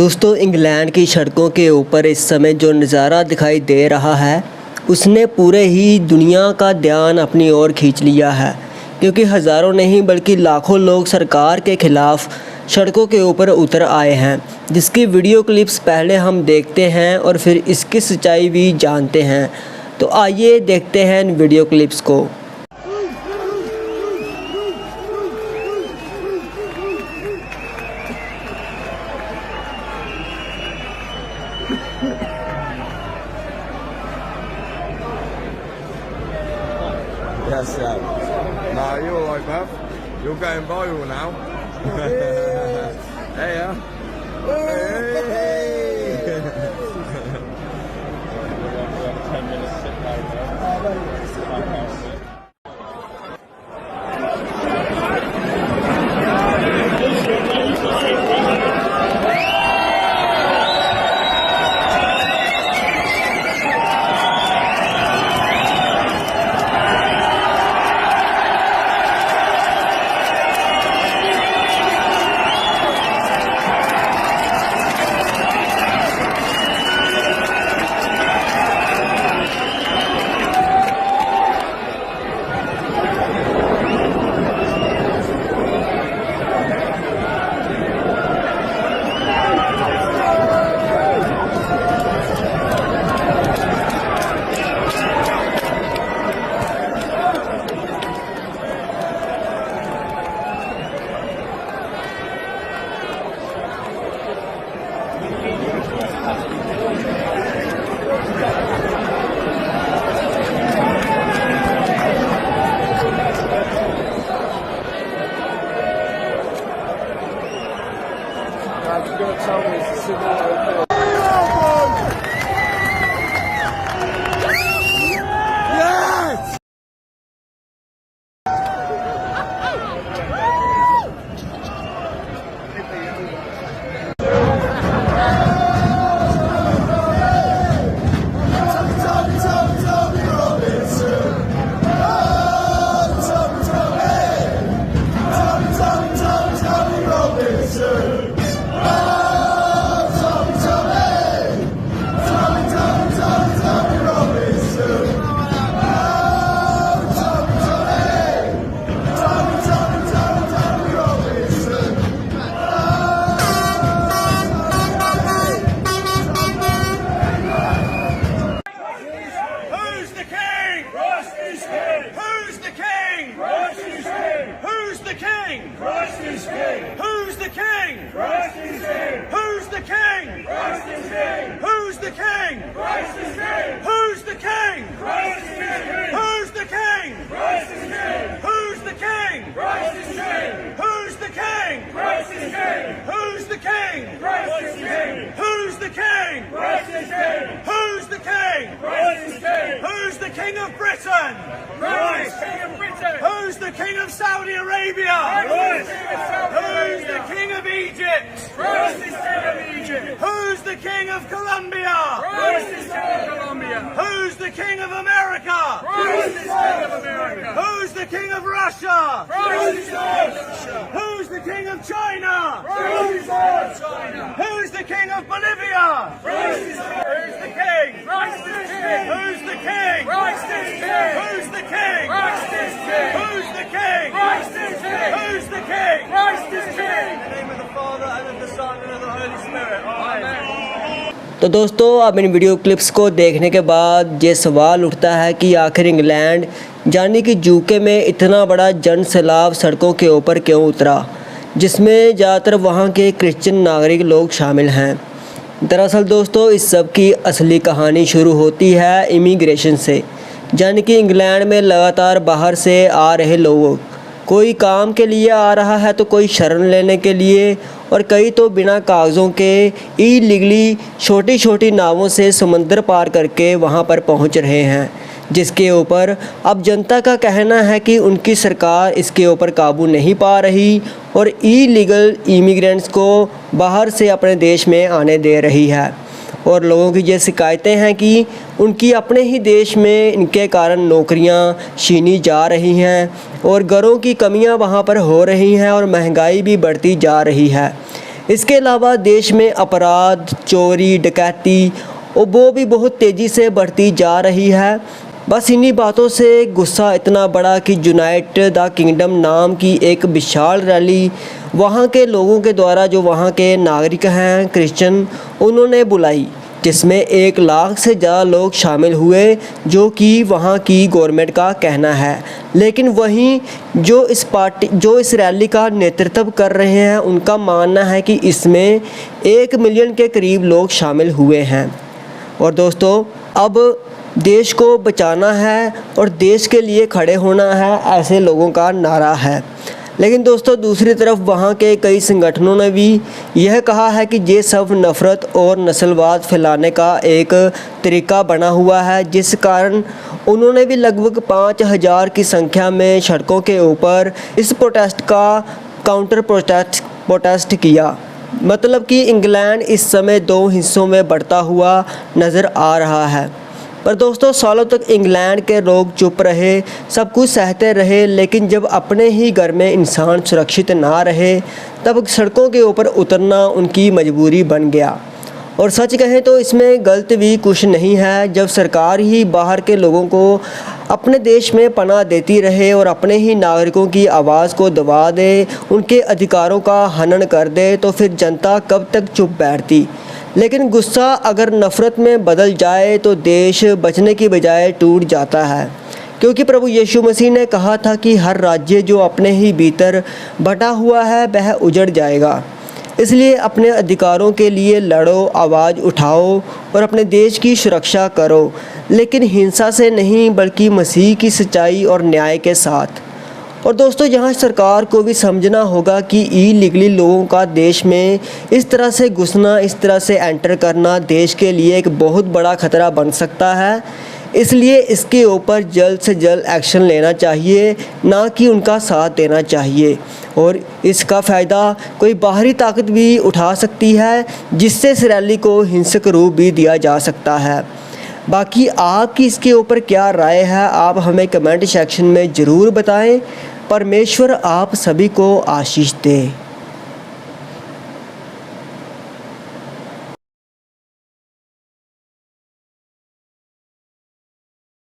दोस्तों, इंग्लैंड की सड़कों के ऊपर इस समय जो नज़ारा दिखाई दे रहा है उसने पूरे ही दुनिया का ध्यान अपनी ओर खींच लिया है, क्योंकि हज़ारों नहीं बल्कि लाखों लोग सरकार के ख़िलाफ़ सड़कों के ऊपर उतर आए हैं, जिसकी वीडियो क्लिप्स पहले हम देखते हैं और फिर इसकी सच्चाई भी जानते हैं। तो आइए देखते हैं इन वीडियो क्लिप्स को। Yes, sir. No, you're all right, bruv. You're going viral now. Hey, yeah. Hey. 10 minutes sit down. You're going to tell me it's a civil Yes! Christ is King! Who's the King? Christ is King! Who's the King? Christ is King! Who's the King? Christ is King! Who's the King? Christ is King! Who's the King? Christ is King! Who's the King? Christ is King! Who's the King? Christ is King! Who's the King? Christ is King! Who's the King? Christ is King! Who's the King? Christ is King! Who's the King of Britain? Christ! King of Britain! Who's the King of Saudi Arabia? Christ! Who's the King of Egypt? Christ is King of Egypt! Who's the King of Colombia? Christ is King of Colombia! Who's the King of America? Christ is King of America! Who's the King of Russia? Christ is King of Russia! Who's the King of China? Christ is King of China! Who's the King of Bolivia? Christ is King! Who's the King? Christ is King! Who's the King? Christ is King! Who's the King? Christ is King! Who's the King? Christ is King! Who's the King? Christ is King! In the name of the Father and of the Son and of the Holy Spirit. Amen. तो दोस्तों, अब इन video clips को देखने के बाद ये सवाल उठता है कि आखिर इंग्लैंड यानी कि यूके में इतना बड़ा जन सैलाब सड़कों के ऊपर क्यों उतरा, जिसमें ज़्यादातर वहाँ के क्रिश्चियन नागरिक लोग शामिल हैं। दरअसल दोस्तों, इस सब की असली कहानी शुरू होती है इमिग्रेशन से, यानी कि इंग्लैंड में लगातार बाहर से आ रहे लोगों, कोई काम के लिए आ रहा है तो कोई शरण लेने के लिए, और कई तो बिना कागज़ों के इलीगली छोटी छोटी नावों से समंदर पार करके वहां पर पहुंच रहे हैं, जिसके ऊपर अब जनता का कहना है कि उनकी सरकार इसके ऊपर काबू नहीं पा रही और इलीगल इमिग्रेंट्स को बाहर से अपने देश में आने दे रही है। और लोगों की ये शिकायतें हैं कि उनकी अपने ही देश में इनके कारण नौकरियां छीनी जा रही हैं और घरों की कमियां वहां पर हो रही हैं और महंगाई भी बढ़ती जा रही है। इसके अलावा देश में अपराध, चोरी, डकैती और वो भी बहुत तेज़ी से बढ़ती जा रही है। बस इन्हीं बातों से गुस्सा इतना बड़ा कि यूनाइट द किंगडम नाम की एक विशाल रैली वहाँ के लोगों के द्वारा, जो वहाँ के नागरिक हैं क्रिश्चियन, उन्होंने बुलाई, जिसमें 1 लाख से ज़्यादा लोग शामिल हुए, जो कि वहाँ की गवर्नमेंट का कहना है। लेकिन वहीं जो इस रैली का नेतृत्व कर रहे हैं, उनका मानना है कि इसमें 1 मिलियन के करीब लोग शामिल हुए हैं। और दोस्तों, अब देश को बचाना है और देश के लिए खड़े होना है, ऐसे लोगों का नारा है। लेकिन दोस्तों, दूसरी तरफ वहाँ के कई संगठनों ने भी यह कहा है कि ये सब नफ़रत और नस्लवाद फैलाने का एक तरीका बना हुआ है, जिस कारण उन्होंने भी लगभग 5000 की संख्या में सड़कों के ऊपर इस प्रोटेस्ट का काउंटर प्रोटेस्ट किया। मतलब कि इंग्लैंड इस समय 2 हिस्सों में बढ़ता हुआ नज़र आ रहा है। पर दोस्तों, सालों तक इंग्लैंड के लोग चुप रहे, सब कुछ सहते रहे, लेकिन जब अपने ही घर में इंसान सुरक्षित ना रहे, तब सड़कों के ऊपर उतरना उनकी मजबूरी बन गया। और सच कहें तो इसमें गलत भी कुछ नहीं है। जब सरकार ही बाहर के लोगों को अपने देश में पनाह देती रहे और अपने ही नागरिकों की आवाज़ को दबा दे, उनके अधिकारों का हनन कर दे, तो फिर जनता कब तक चुप बैठती। लेकिन गुस्सा अगर नफ़रत में बदल जाए तो देश बचने की बजाय टूट जाता है, क्योंकि प्रभु यीशु मसीह ने कहा था कि हर राज्य जो अपने ही भीतर बटा हुआ है वह उजड़ जाएगा। इसलिए अपने अधिकारों के लिए लड़ो, आवाज़ उठाओ और अपने देश की सुरक्षा करो, लेकिन हिंसा से नहीं, बल्कि मसीह की सच्चाई और न्याय के साथ। और दोस्तों, यहाँ सरकार को भी समझना होगा कि इलीगली लोगों का देश में इस तरह से घुसना, इस तरह से एंटर करना देश के लिए एक बहुत बड़ा ख़तरा बन सकता है। इसलिए इसके ऊपर जल्द से जल्द एक्शन लेना चाहिए, ना कि उनका साथ देना चाहिए। और इसका फ़ायदा कोई बाहरी ताकत भी उठा सकती है, जिससे इस रैली को हिंसक रूप भी दिया जा सकता है। बाकी आपकी इसके ऊपर क्या राय है, आप हमें कमेंट सेक्शन में ज़रूर बताएं। परमेश्वर आप सभी को आशीष दे।